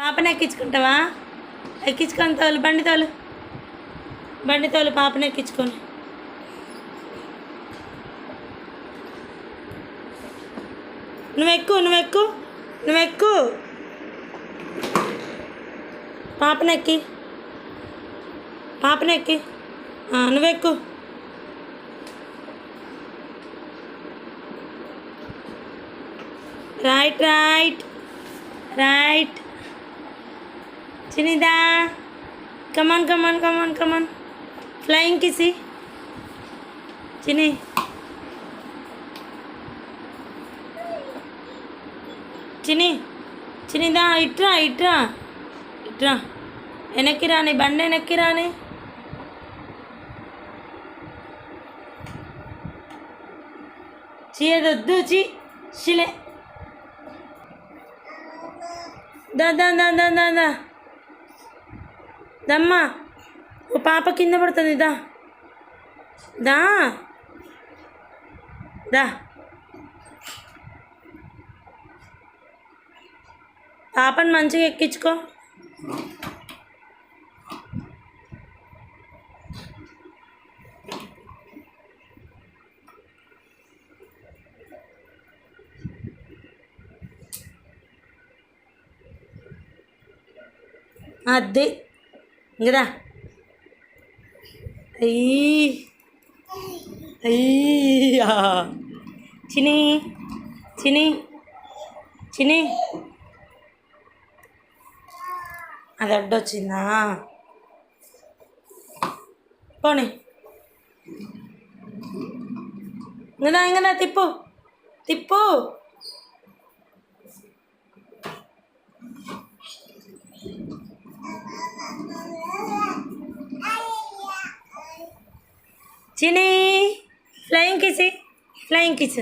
పాపని ఎక్కించుకుంటావా? ఎక్కించుకొని తోలు, బండి తోలు పాపని ఎక్కించుకొని. నువ్వెక్కు పాపనెక్కి నువ్వెక్కు. రైట్ చినిదా, కమాన్ ఫ్లయింగ్ కిసి చినిదా, ఇట్రా వెనక్కి రాని, బండి వెనక్కి రాని. చీయదొద్దు చిలే. దమ్మా, ఓ పాప కింద పడుతుంది. దా పాపని మంచిగా ఎక్కించుకో. అది ఇంకదా. అయ్యా చిని అది అడ్డొచ్చిందా? పోనీ ఇంకదా తిప్పు. చిని ఫ్లయింగ్ కిస్